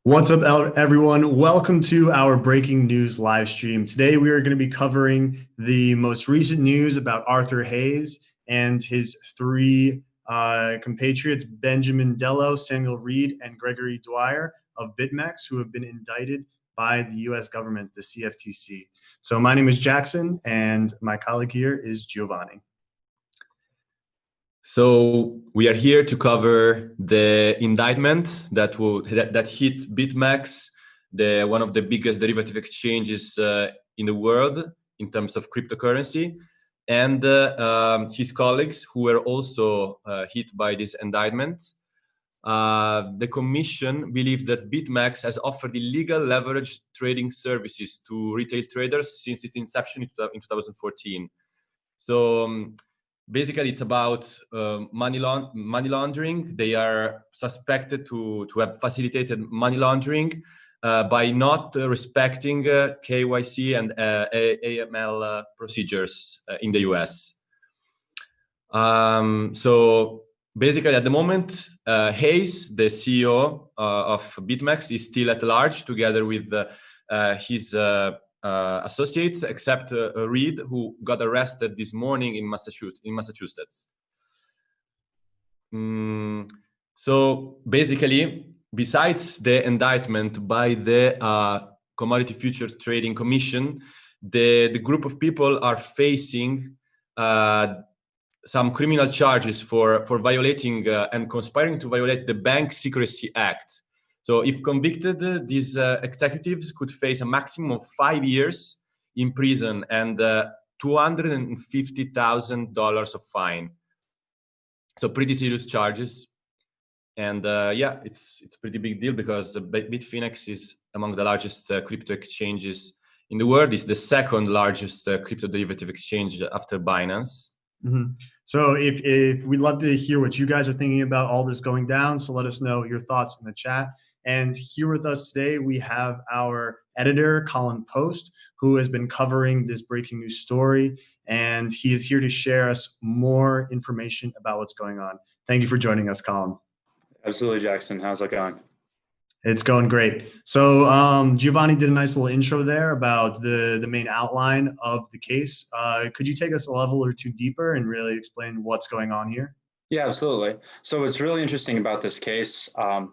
What's up, everyone? Welcome to our breaking news live stream. Today, we are going to be covering the most recent news about Arthur Hayes and his three compatriots, Benjamin Delo, Samuel Reed, and Gregory Dwyer of BitMEX, who have been indicted by the U.S. government, the CFTC. So my name is Jackson, and my colleague here is Giovanni. So we are here to cover the indictment that hit BitMEX, one of the biggest derivative exchanges in the world in terms of cryptocurrency, and his colleagues who were also hit by this indictment. The commission believes that BitMEX has offered illegal leverage trading services to retail traders since its inception in 2014. So basically, it's about money laundering. They are suspected to have facilitated money laundering by not respecting KYC and AML procedures in the US. So basically, at the moment, Hayes, the CEO of BitMEX, is still at large together with his associates, except Reed, who got arrested this morning in Massachusetts. So basically, besides the indictment by the Commodity Futures Trading Commission, the group of people are facing some criminal charges for violating and conspiring to violate the Bank Secrecy Act. So if convicted, these executives could face a maximum of 5 years in prison and $250,000 of fine. So pretty serious charges. And yeah, it's a pretty big deal because Bitfinex is among the largest crypto exchanges in the world. It's the second largest crypto derivative exchange after Binance. Mm-hmm. So if we'd love to hear what you guys are thinking about all this going down, so let us know your thoughts in the chat. And here with us today, we have our editor, Colin Post, who has been covering this breaking news story, and he is here to share us more information about what's going on. Thank you for joining us, Colin. Absolutely, Jackson. How's it going? It's going great. So Giovanni did a nice little intro there about the main outline of the case. Could you take us a level or two deeper and really explain what's going on here? Yeah, absolutely. So what's really interesting about this case,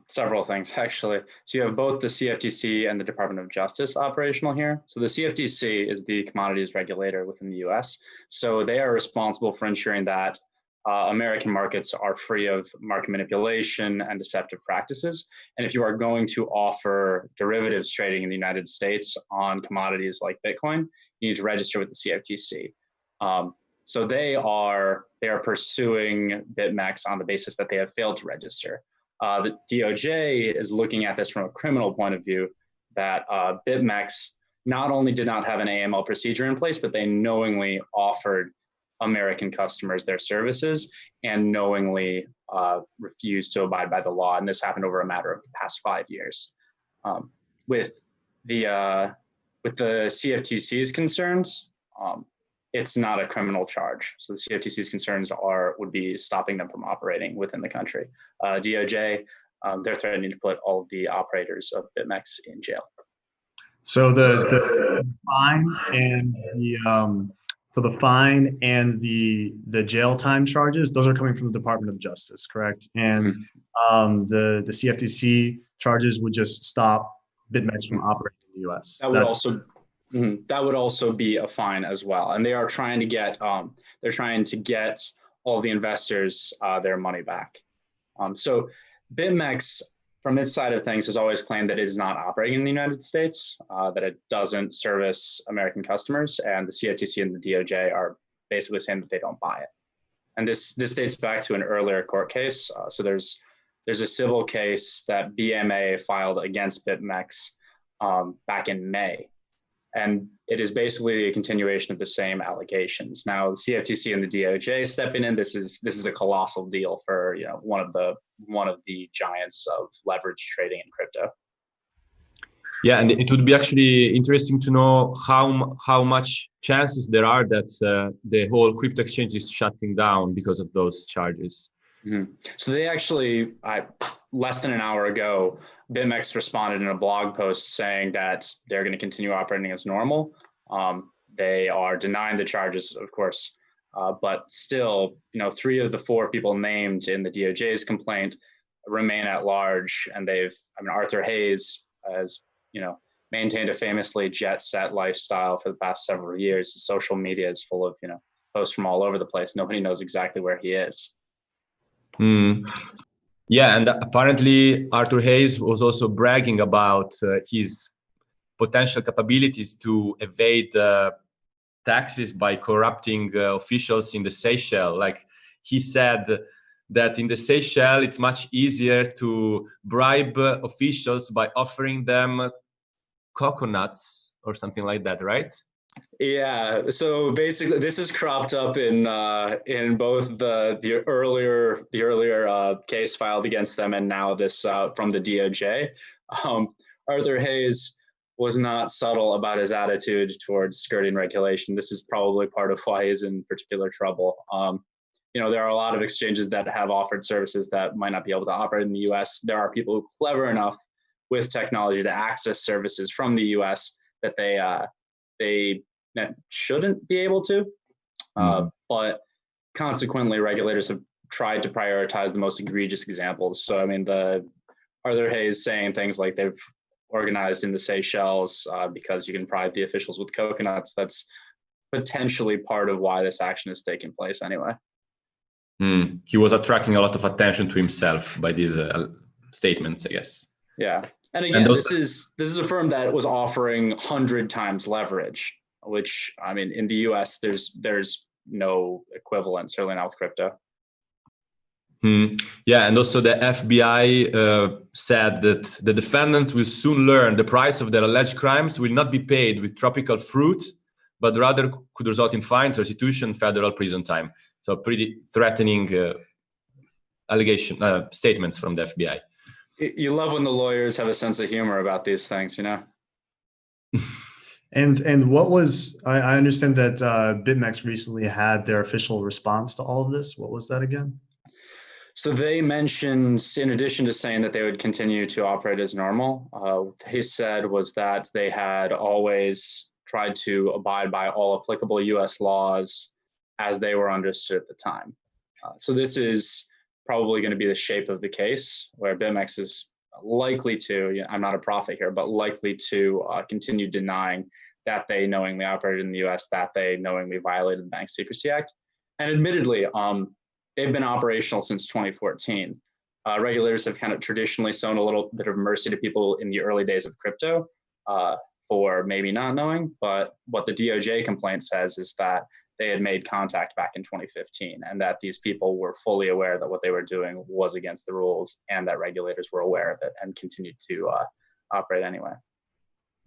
several things actually. So you have both the CFTC and the Department of Justice operational here. So the CFTC is the commodities regulator within the US. So they are responsible for ensuring that American markets are free of market manipulation and deceptive practices. And if you are going to offer derivatives trading in the United States on commodities like Bitcoin, you need to register with the CFTC. So they are pursuing BitMEX on the basis that they have failed to register. The DOJ is looking at this from a criminal point of view, that BitMEX not only did not have an AML procedure in place, but they knowingly offered American customers their services and knowingly refused to abide by the law. And this happened over a matter of the past 5 years. With the CFTC's concerns, it's not a criminal charge. So the CFTC's concerns would be stopping them from operating within the country. DOJ, they're threatening to put all of the operators of BitMEX in jail. So the fine and the jail time charges, those are coming from the Department of Justice, correct? And the CFTC charges would just stop BitMEX from operating in the US. That would also be a fine as well, and they are trying to get all the investors their money back. So BitMEX, from its side of things, has always claimed that it is not operating in the United States, that it doesn't service American customers, and the CFTC and the DOJ are basically saying that they don't buy it. And this dates back to an earlier court case. So there's a civil case that BMA filed against BitMEX back in May. And it is basically a continuation of the same allegations. Now, the CFTC and the DOJ stepping in. This is a colossal deal for one of the giants of leverage trading in crypto. Yeah, and it would be actually interesting to know how much chances there are that the whole crypto exchange is shutting down because of those charges. So they actually, less than an hour ago, BitMEX responded in a blog post saying that they're going to continue operating as normal. They are denying the charges, of course, but still, 3 of the 4 people named in the DOJ's complaint remain at large, and Arthur Hayes has, maintained a famously jet-set lifestyle for the past several years. His social media is full of, posts from all over the place. Nobody knows exactly where he is. Yeah, and apparently Arthur Hayes was also bragging about his potential capabilities to evade taxes by corrupting officials in the Seychelles. Like, he said that in the Seychelles, it's much easier to bribe officials by offering them coconuts or something like that, right? Yeah. So basically, this is cropped up in both the earlier case filed against them, and now this from the DOJ. Arthur Hayes was not subtle about his attitude towards skirting regulation. This is probably part of why he's in particular trouble. There are a lot of exchanges that have offered services that might not be able to operate in the US. There are people who are clever enough with technology to access services from the US that they shouldn't be able to. But consequently, regulators have tried to prioritize the most egregious examples. So, the Arthur Hayes saying things like they've organized in the Seychelles because you can bribe the officials with coconuts, that's potentially part of why this action is taking place anyway. He was attracting a lot of attention to himself by these statements, I guess. Yeah. And again, this is a firm that was offering 100 times leverage, which, in the US, there's no equivalent, certainly not with crypto. Yeah, and also the FBI said that the defendants will soon learn the price of their alleged crimes will not be paid with tropical fruit, but rather could result in fines, restitution, federal prison time. So pretty threatening statements from the FBI. You love when the lawyers have a sense of humor about these things, And what was, I understand that BitMEX recently had their official response to all of this. What was that again? So they mentioned, in addition to saying that they would continue to operate as normal, what they said was that they had always tried to abide by all applicable US laws as they were understood at the time. So this is probably going to be the shape of the case, where BitMEX is likely to, I'm not a prophet here, but likely to continue denying that they knowingly operated in the US, that they knowingly violated the Bank Secrecy Act. And admittedly, they've been operational since 2014. Regulators have kind of traditionally shown a little bit of mercy to people in the early days of crypto for maybe not knowing, but what the DOJ complaint says is that they had made contact back in 2015 and that these people were fully aware that what they were doing was against the rules and that regulators were aware of it and continued to operate anyway.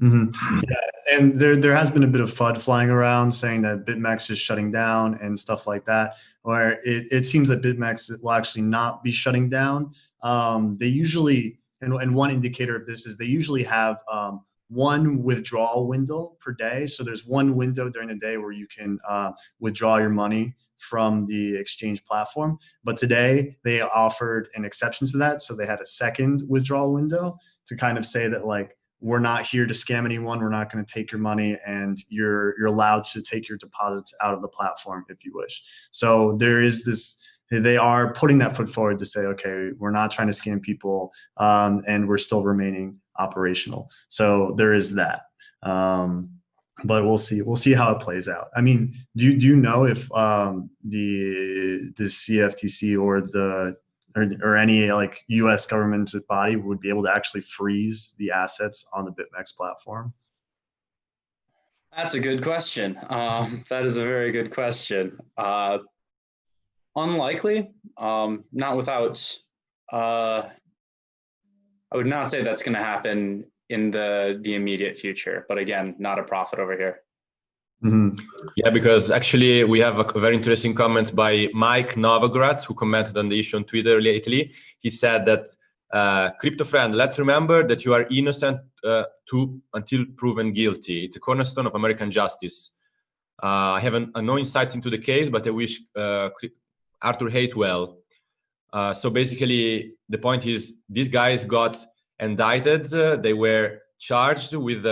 Mm-hmm. Yeah, and there has been a bit of FUD flying around saying that BitMEX is shutting down and stuff like that, where it seems that BitMEX will actually not be shutting down. They usually, and one indicator of this is they usually have one withdrawal window per day. So there's one window during the day where you can withdraw your money from the exchange platform. But today they offered an exception to that. So they had a second withdrawal window to kind of say that, like, we're not here to scam anyone. We're not going to take your money, and you're allowed to take your deposits out of the platform if you wish. So there is this, they are putting that foot forward to say, okay, we're not trying to scam people, and we're still remaining operational. So there is that. But we'll see. We'll see how it plays out. I mean, do you know if the CFTC or any like U.S. government body would be able to actually freeze the assets on the BitMEX platform? That's a good question. That is a very good question. Unlikely. Not without. I would not say that's going to happen in the immediate future. But again, not a prophet over here. Mm-hmm. Yeah, because actually we have a very interesting comments by Mike Novogratz, who commented on the issue on Twitter lately. He said that, crypto friend, let's remember that you are innocent until proven guilty. It's a cornerstone of American justice. I have no insights into the case, but I wish Arthur Hayes well. So basically, the point is these guys got indicted. They were charged with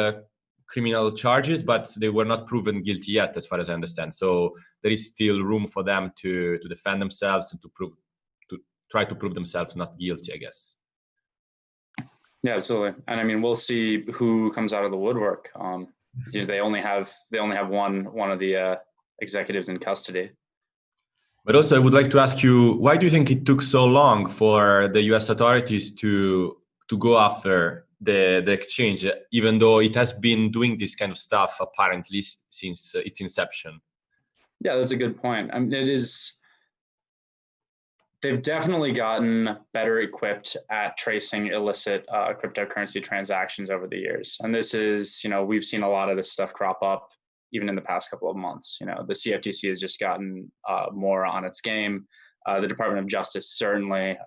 criminal charges, but they were not proven guilty yet, as far as I understand. So there is still room for them to defend themselves and to try to prove themselves not guilty, I guess. Yeah, absolutely. And I mean, we'll see who comes out of the woodwork. They only have one of the executives in custody. But also, I would like to ask you, why do you think it took so long for the U.S. authorities to go after the exchange, even though it has been doing this kind of stuff apparently since its inception? Yeah, that's a good point. I mean, they've definitely gotten better equipped at tracing illicit cryptocurrency transactions over the years. And this is, we've seen a lot of this stuff crop up even in the past couple of months. The CFTC has just gotten more on its game. The Department of Justice, certainly,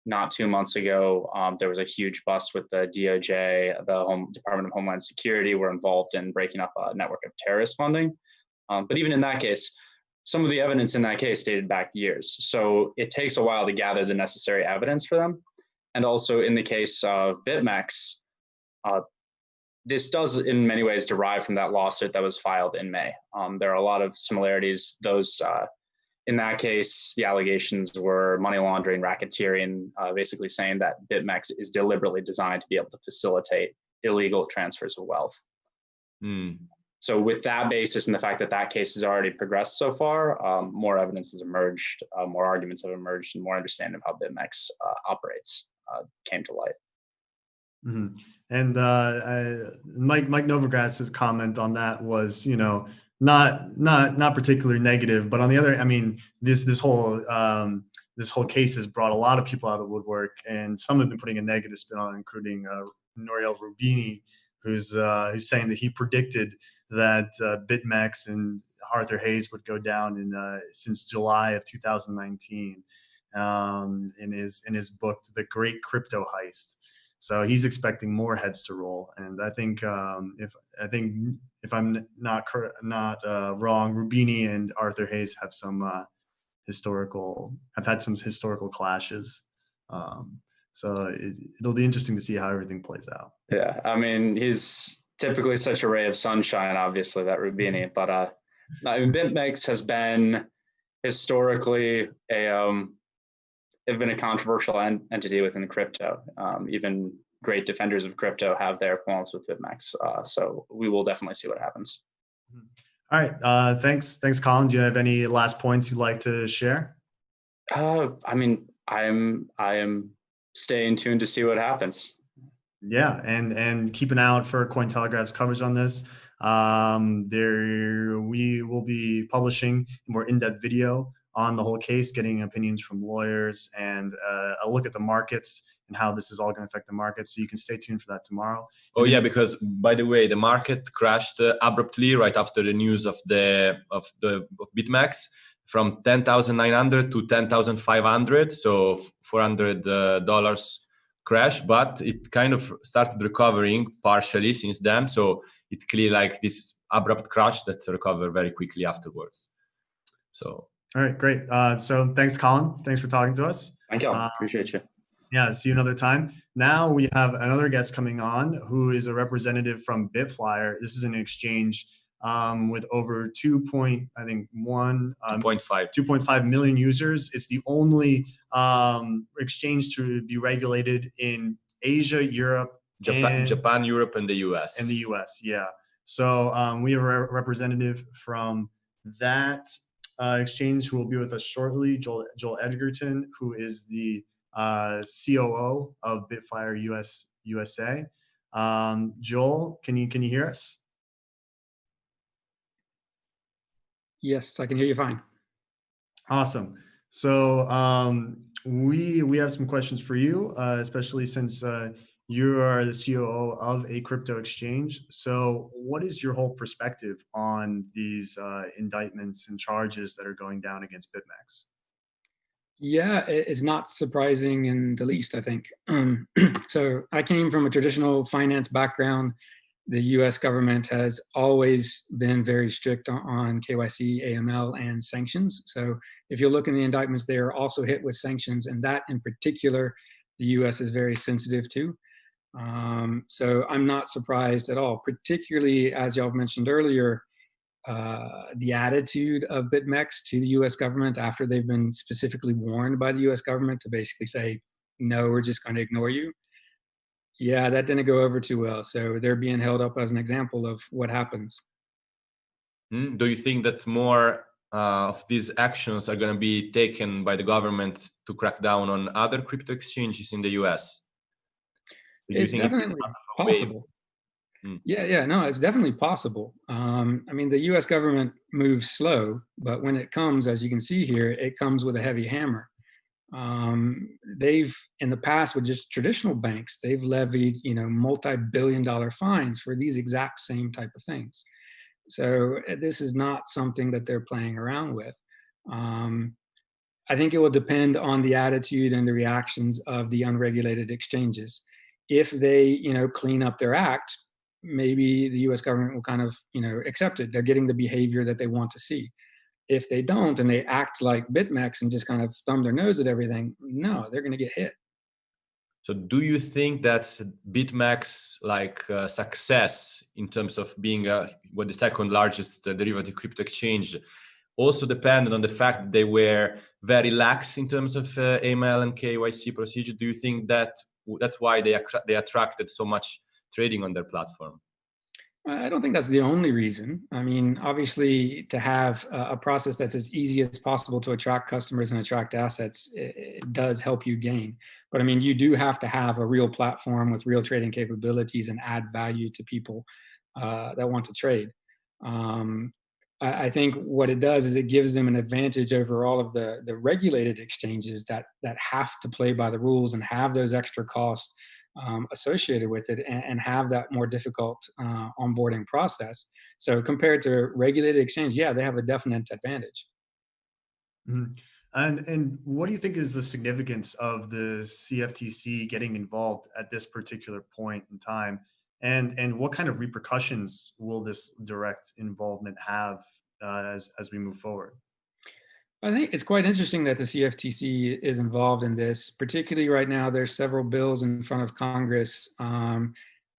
not 2 months ago, there was a huge bust with the DOJ, the Department of Homeland Security were involved in breaking up a network of terrorist funding. But even in that case, some of the evidence in that case dated back years. So it takes a while to gather the necessary evidence for them. And also in the case of BitMEX, this does in many ways derive from that lawsuit that was filed in May. There are a lot of similarities. In that case, the allegations were money laundering, racketeering, basically saying that BitMEX is deliberately designed to be able to facilitate illegal transfers of wealth. So with that basis and the fact that that case has already progressed so far, more evidence has emerged, more arguments have emerged, and more understanding of how BitMEX operates came to light. Mm-hmm. And Mike Novogratz' comment on that was, not particularly negative, but on the other, I mean, this whole case has brought a lot of people out of the woodwork, and some have been putting a negative spin on it, including Nouriel Roubini, who's saying that he predicted that BitMEX and Arthur Hayes would go down since July of 2019 in his book, The Great Crypto Heist. So he's expecting more heads to roll, and I think if I'm not wrong, Roubini and Arthur Hayes have had some historical clashes. So it'll be interesting to see how everything plays out. Yeah, I mean, he's typically such a ray of sunshine, obviously, that Roubini, but I mean, BitMEX has been historically they've been a controversial entity within crypto. Even great defenders of crypto have their qualms with BitMEX. So we will definitely see what happens. All right. Thanks, Colin. Do you have any last points you'd like to share? I mean, I am staying tuned to see what happens. Yeah, and keep an eye out for Cointelegraph's coverage on this. We will be publishing a more in-depth video on the whole case, getting opinions from lawyers and a look at the markets and how this is all going to affect the market. So you can stay tuned for that tomorrow. Yeah, because by the way, the market crashed abruptly right after the news of BitMEX from 10,900 to 10,500. So $400 crash, but it kind of started recovering partially since then. So it's clear like this abrupt crash that recovered very quickly afterwards. So. All right, great. So thanks, Colin. Thanks for talking to us. Thank you. Appreciate you. Yeah, see you another time. Now we have another guest coming on who is a representative from Bitflyer. This is an exchange with over 2.5 million users. It's the only exchange to be regulated in Asia, Europe, Japan, Europe, and the US. And the US, yeah. So we have a representative from that exchange who will be with us shortly, Joel Edgerton, who is the COO of Bitflyer USA. Joel, can you hear us? Yes, I can hear you fine. Awesome. So we have some questions for you, especially since you are the COO of a crypto exchange. So what is your whole perspective on these indictments and charges that are going down against BitMEX? Yeah, it's not surprising in the least, I think. So I came from a traditional finance background, the US government has always been very strict on KYC, AML, and sanctions. So if you look in the indictments, they are also hit with sanctions, and that in particular, the US is very sensitive to. So I'm not surprised at all, particularly as y'all mentioned earlier, the attitude of BitMEX to the US government after they've been specifically warned by the US government to basically say, no, we're just going to ignore you. Yeah, that didn't go over too well. So they're being held up as an example of what happens. Do you think that more of these actions are going to be taken by the government to crack down on other crypto exchanges in the US? It's definitely possible. Yeah, no, it's definitely possible. I mean, the US government moves slow, but when it comes, as you can see here, it comes with a heavy hammer. They've, in the past with just traditional banks, they've levied, multi-billion-dollar fines for these exact same type of things. So this is not something that they're playing around with. I think it will depend on the attitude and the reactions of the unregulated exchanges. If they, clean up their act, maybe the US government will kind of, accept it. They're getting the behavior that they want to see. If they don't and they act like BitMEX and just kind of thumb their nose at everything, no, they're going to get hit. So do you think that BitMEX success in terms of being the second largest derivative crypto exchange also depended on the fact that they were very lax in terms of AML and KYC procedure? Do you think that that's why they attracted so much trading on their platform? I don't think that's the only reason. I mean, obviously, to have a process that's as easy as possible to attract customers and attract assets, it does help you gain. But I mean, you do have to have a real platform with real trading capabilities and add value to people that want to trade. I think what it does is it gives them an advantage over all of the regulated exchanges that have to play by the rules and have those extra costs associated with it and have that more difficult onboarding process. So compared to regulated exchange, yeah, they have a definite advantage. Mm-hmm. And what do you think is the significance of the CFTC getting involved at this particular point in time? And what kind of repercussions will this direct involvement have as we move forward? I think it's quite interesting that the CFTC is involved in this. Particularly right now, there's several bills in front of Congress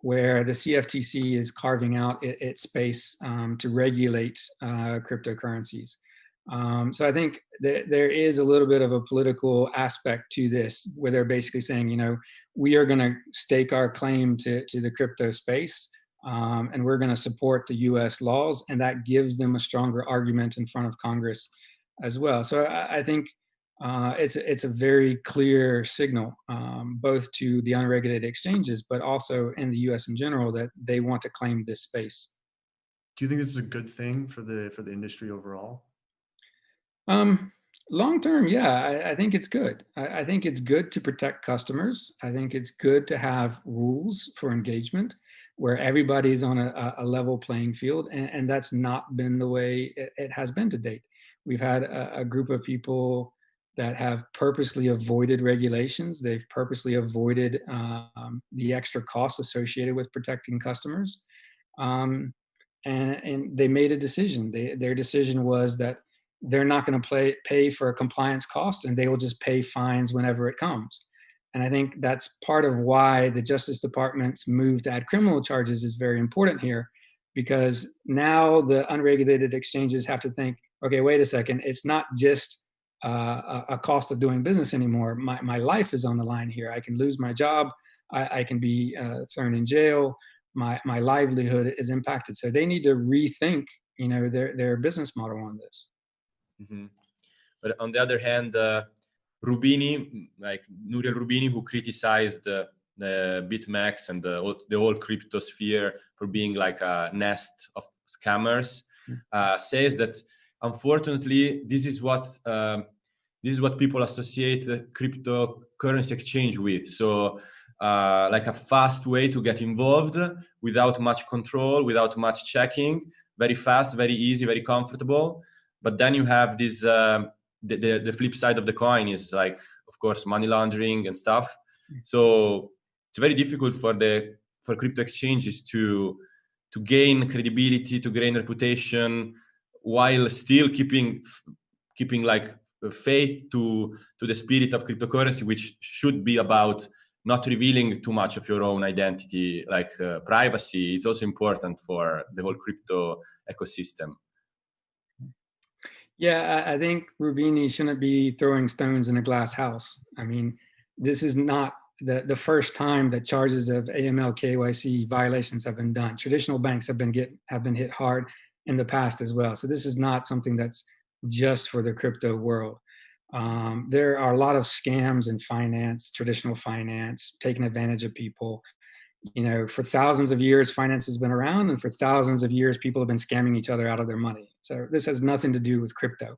where the CFTC is carving out its space to regulate cryptocurrencies. So I think there is a little bit of a political aspect to this, where they're basically saying, we are going to stake our claim to the crypto space, and we're going to support the U.S. laws, and that gives them a stronger argument in front of Congress as well. So I think it's a very clear signal, both to the unregulated exchanges, but also in the U.S. in general, that they want to claim this space. Do you think this is a good thing for the industry overall? Long term, yeah, I think it's good. I think it's good to protect customers. I think it's good to have rules for engagement where everybody's on a level playing field, and that's not been the way it has been to date. We've had a group of people that have purposely avoided regulations. They've purposely avoided the extra costs associated with protecting customers. And they made a decision. Their decision was that they're not going to pay for a compliance cost, and they will just pay fines whenever it comes. And I think that's part of why the Justice Department's move to add criminal charges is very important here, because now the unregulated exchanges have to think, okay, wait a second, it's not just a cost of doing business anymore. My life is on the line here. I can lose my job. I can be thrown in jail. My livelihood is impacted. So they need to rethink, their business model on this. Mm-hmm. But on the other hand, Rubini, like Nouriel Rubini, who criticized the BitMEX and the whole crypto sphere for being like a nest of scammers, says that unfortunately this is what people associate the cryptocurrency exchange with. So like a fast way to get involved without much control, without much checking, very fast, very easy, very comfortable. But then you have this the flip side of the coin is like, of course, money laundering and stuff. So it's very difficult for crypto exchanges to to gain credibility, to gain reputation, while still keeping like faith to the spirit of cryptocurrency, which should be about not revealing too much of your own identity, like privacy. It's also important for the whole crypto ecosystem. Yeah, I think Rubini shouldn't be throwing stones in a glass house. I mean, this is not the first time that charges of AML KYC violations have been done. Traditional banks have been hit hard in the past as well. So this is not something that's just for the crypto world. There are a lot of scams in finance, traditional finance, taking advantage of people. You know, for thousands of years, finance has been around, and for thousands of years, people have been scamming each other out of their money. So this has nothing to do with crypto.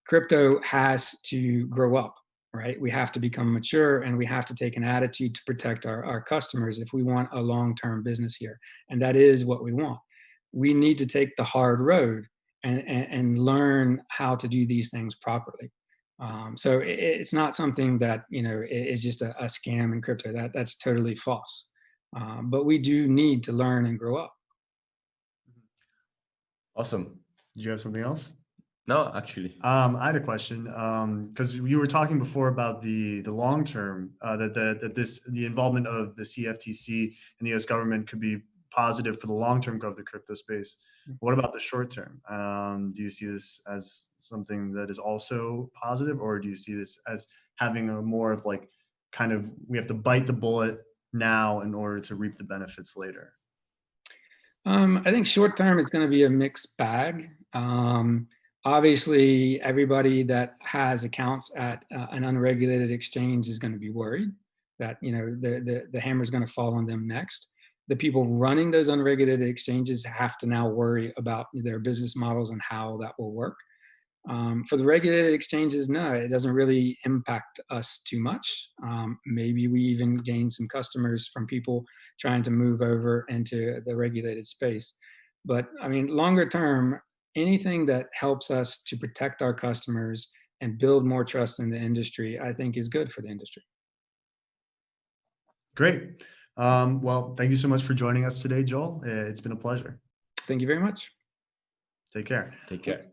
Crypto has to grow up, right? We have to become mature, and we have to take an attitude to protect our customers if we want a long-term business here. And that is what we want. We need to take the hard road and learn how to do these things properly. So it's not something that, you know, is just a scam in crypto. That's totally false. But we do need to learn and grow up. Awesome. Did you have something else? No, actually. I had a question because you were talking before about the long term the involvement of the CFTC and the U.S. government could be positive for the long term growth of the crypto space. What about the short term? Do you see this as something that is also positive, or do you see this as having a more of like kind of we have to bite the bullet now in order to reap the benefits later? I think short term it's going to be a mixed bag. Obviously, everybody that has accounts at an unregulated exchange is going to be worried that, you know, the hammer is going to fall on them next. The people running those unregulated exchanges have to now worry about their business models and how that will work. For the regulated exchanges, no, it doesn't really impact us too much. Maybe we even gain some customers from people trying to move over into the regulated space. But I mean, longer term, anything that helps us to protect our customers and build more trust in the industry, I think is good for the industry. Great. Well, thank you so much for joining us today, Joel. It's been a pleasure. Thank you very much. Take care. Take care.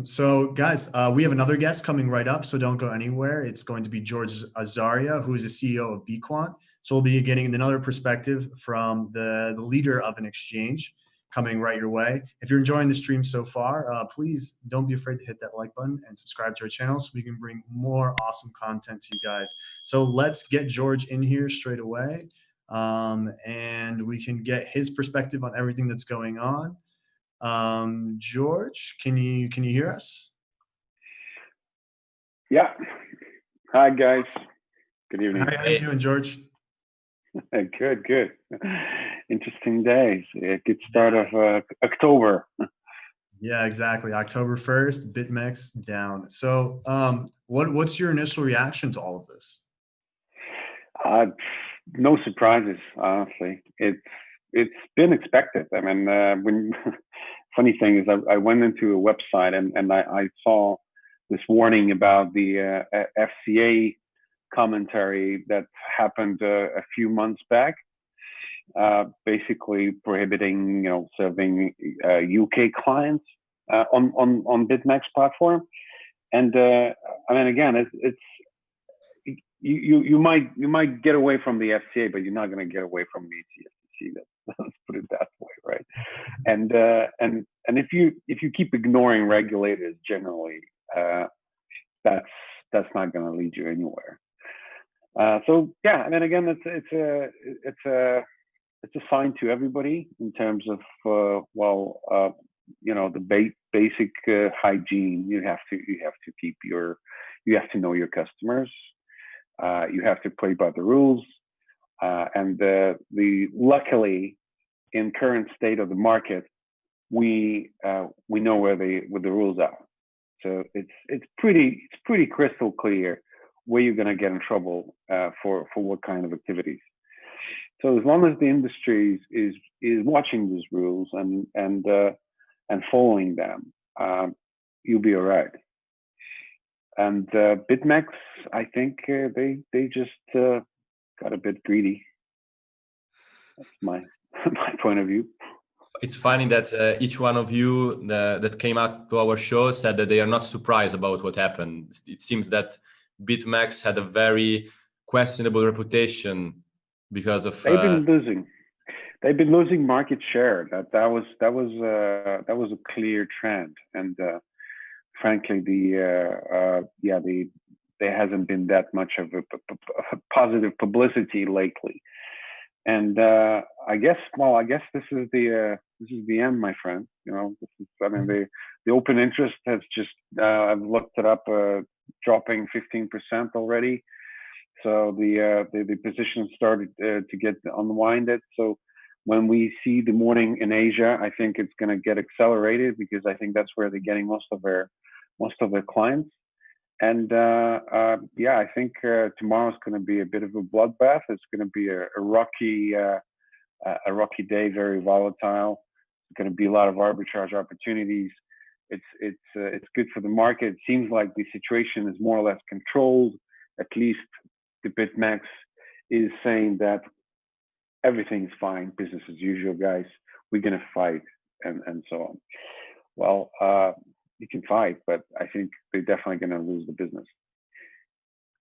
So guys, we have another guest coming right up, so don't go anywhere. It's going to be George Azaria, who is the CEO of BQuant. So we'll be getting another perspective from the leader of an exchange coming right your way. If you're enjoying the stream so far, please don't be afraid to hit that like button and subscribe to our channel so we can bring more awesome content to you guys. So let's get George in here straight away, and we can get his perspective on everything that's going on. George, can you hear us? Yeah. Hi guys. Good evening. How are you doing, George? Good. Interesting days. A good start of October. Yeah, exactly. October 1st, BitMEX down. So what's your initial reaction to all of this? No surprises, honestly. It's been expected. I mean, funny thing is I went into a website and I saw this warning about the FCA commentary that happened a few months back, basically prohibiting, you know, serving UK clients on BitMEX platform. And I mean, again, it's you might get away from the FCA, but you're not going to get away from the CFTC. Let's put it that way, right? And if you keep ignoring regulators generally, that's not going to lead you anywhere. So yeah, I mean, again, it's a sign to everybody in terms of you know, the basic hygiene. You have to keep you have to know your customers. You have to play by the rules. And luckily, in current state of the market, we know where the rules are. So it's pretty crystal clear where you're going to get in trouble for what kind of activities. So as long as the industry is watching these rules and following them, you'll be all right. And BitMEX, I think they just got a bit greedy. That's my point of view. It's funny that each one of you that came out to our show said that they are not surprised about what happened. It seems that BitMEX had a very questionable reputation because of They've been losing. They've been losing market share. That was a clear trend, and frankly, there hasn't been that much of a positive publicity lately. And I guess this is the end, my friend. You know, the open interest has just I've looked it up, dropping 15% already. So the position started to get unwinded. So when we see the morning in Asia, I think it's going to get accelerated because I think that's where they're getting most of their clients. And I think tomorrow's going to be a bit of a bloodbath. It's going to be a rocky day, very volatile. It's going to be a lot of arbitrage opportunities. It's good for the market. It seems like the situation is more or less controlled. At least the BitMEX is saying that everything is fine, business as usual, guys. We're going to fight and so on. Well, you can fight, but I think they're definitely going to lose the business.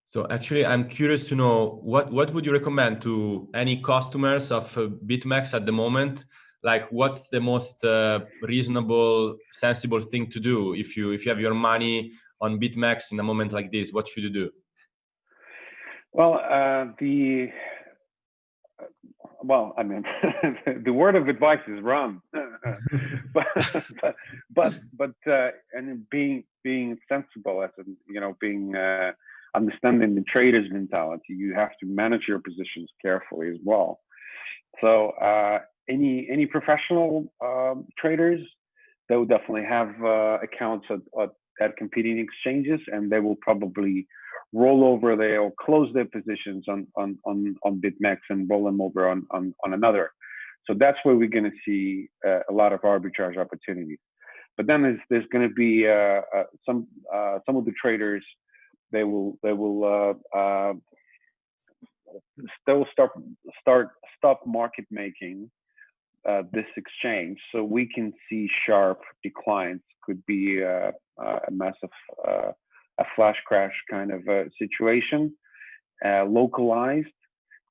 So actually, I'm curious to know what would you recommend to any customers of BitMEX at the moment? Like, what's the most reasonable, sensible thing to do if you have your money on BitMEX in a moment like this? What should you do? Well, I mean, the word of advice is run, but and being sensible, as in, you know, being understanding the trader's mentality, you have to manage your positions carefully as well. So any professional traders, they will definitely have accounts at competing exchanges, and they will probably roll over or close their positions on BitMEX and roll them over on another. So that's where we're going to see a lot of arbitrage opportunities. But then there's going to be some of the traders, they will stop market making this exchange, so we can see sharp declines. Could be a massive a flash crash kind of situation, localized,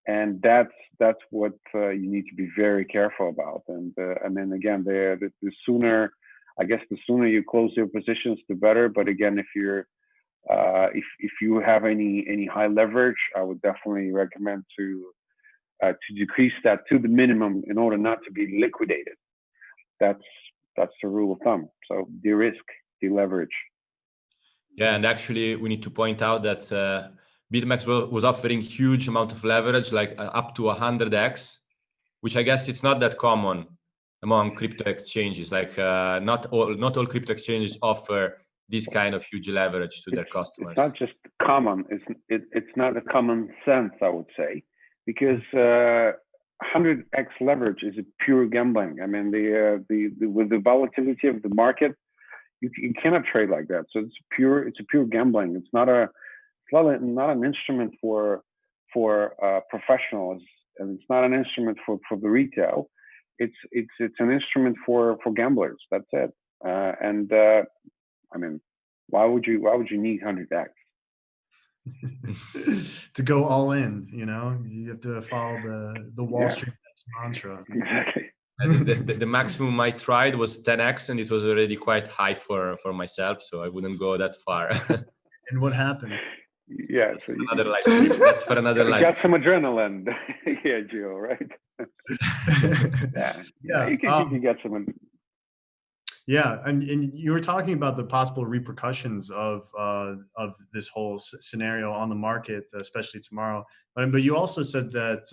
and that's what you need to be very careful about. And then again, the sooner you close your positions, the better. But again, if you have any high leverage, I would definitely recommend to decrease that to the minimum in order not to be liquidated. That's the rule of thumb. So de-risk, de-leverage. Yeah, and actually we need to point out that BitMEX was offering huge amount of leverage, like up to 100x, which I guess it's not that common among crypto exchanges. Like not all crypto exchanges offer this kind of huge leverage to their customers. It's not just common. It's not a common sense, I would say, because 100x leverage is a pure gambling. I mean, with the volatility of the market, you cannot trade like that. So it's a pure gambling. It's not an instrument for professionals, and it's not an instrument for the retail. It's an instrument for gamblers. That's it. I mean, why would you need 100x? To go all in, you know, you have to follow the Wall Street mantra. Exactly. The maximum I tried was 10x, and it was already quite high for myself, so I wouldn't go that far. And what happened? Yeah, so another live stream. That's for another live got stream. some adrenaline. Yeah, Gio, right? Yeah, you can get some. Yeah, and you were talking about the possible repercussions of this whole scenario on the market, especially tomorrow. But you also said that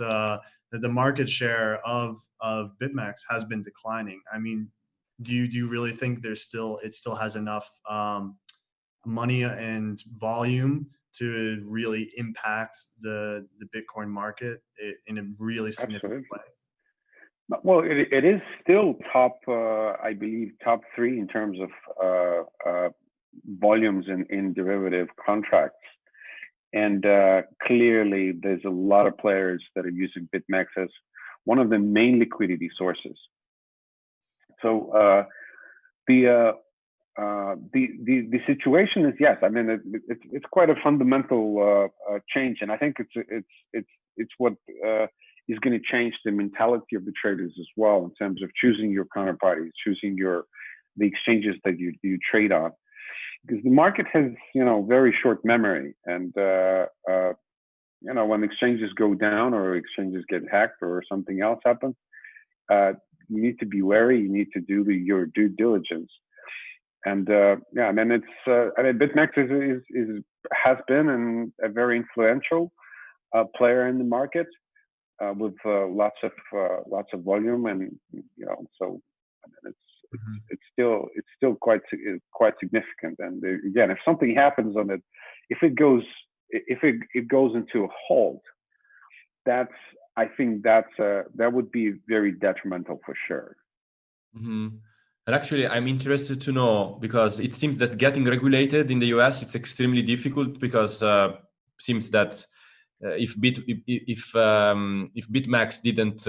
that the market share of BitMEX has been declining. I mean, do you really think it still has enough money and volume to really impact the Bitcoin market in a really significant way? Well, it is still I believe, top 3 in terms of volumes in derivative contracts. And clearly, there's a lot of players that are using BitMEX as one of the main liquidity sources. So the situation is, yes, I mean, it's quite a fundamental change, and I think it's what is going to change the mentality of the traders as well, in terms of choosing your counterparties, choosing the exchanges that you trade on, because the market has, very short memory, and when exchanges go down or exchanges get hacked or something else happens, you need to be wary. You need to do your due diligence. And and then BitMEX has been a very influential player in the market with lots of volume, and so it's still quite significant. And again, if something happens on it, if it goes into a halt, I think that would be very detrimental for sure. Mm-hmm. And actually, I'm interested to know, because it seems that getting regulated in the US, it's extremely difficult, because seems that if BitMEX didn't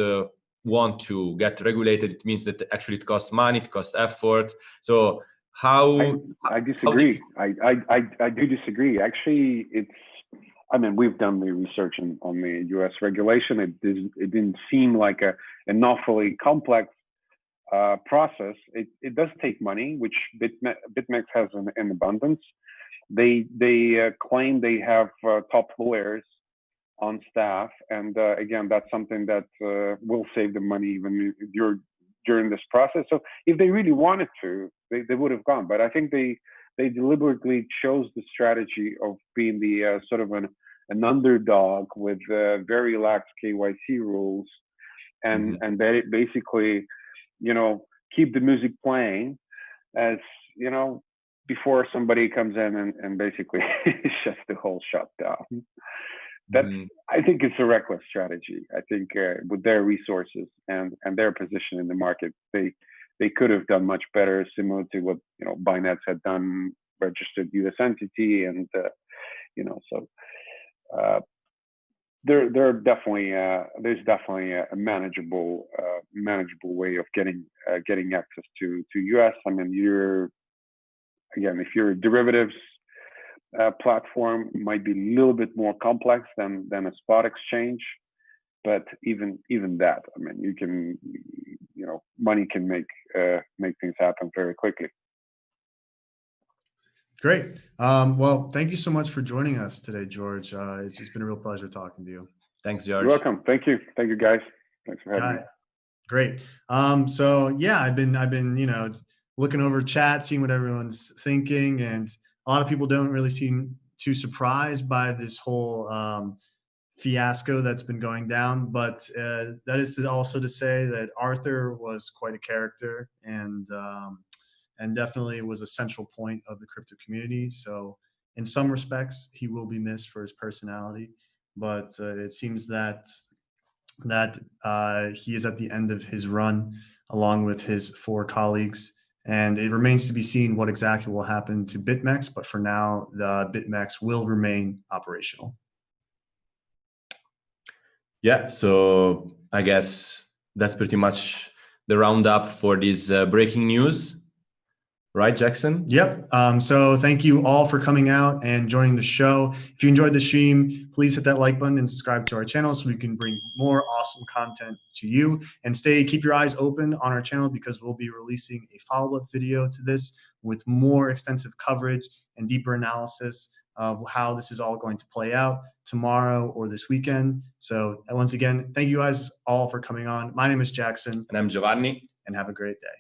want to get regulated, it means that actually it costs money, it costs effort. So I disagree. I do disagree. Actually, we've done the research on the US regulation. It didn't seem like an awfully complex process. It does take money, which BitMEX has in abundance. They claim they have top lawyers on staff, and again, that's something that will save them money even during this process. So if they really wanted to, they would have gone. But I think they deliberately chose the strategy of being the sort of an underdog with very lax KYC rules, and they basically, keep the music playing, as before somebody comes in and basically shuts the whole shop down. I think it's a reckless strategy. I think with their resources and their position in the market, they could have done much better, similar to what Binance had done, registered U.S. entity, and so there's definitely a manageable way of getting access to US. I mean, if you're a derivatives platform, might be a little bit more complex than a spot exchange, but even that, I mean, you can money can make things happen very quickly. Great. Well, thank you so much for joining us today, George. It's been a real pleasure talking to you. Thanks, George. You're welcome. Thank you, guys. Thanks for having me. Great. So yeah, I've been looking over chat, seeing what everyone's thinking, and a lot of people don't really seem too surprised by this whole fiasco that's been going down. But that is also to say that Arthur was quite a character, and definitely was a central point of the crypto community. So in some respects, he will be missed for his personality, but it seems that he is at the end of his run, along with his 4 colleagues. And it remains to be seen what exactly will happen to BitMEX, but for now, the BitMEX will remain operational. Yeah, so I guess that's pretty much the roundup for this breaking news. Right, Jackson? Yep. So thank you all for coming out and joining the show. If you enjoyed the stream, please hit that like button and subscribe to our channel so we can bring more awesome content to you. And keep your eyes open on our channel, because we'll be releasing a follow-up video to this with more extensive coverage and deeper analysis of how this is all going to play out tomorrow or this weekend. So once again, thank you guys all for coming on. My name is Jackson. And I'm Giovanni. And have a great day.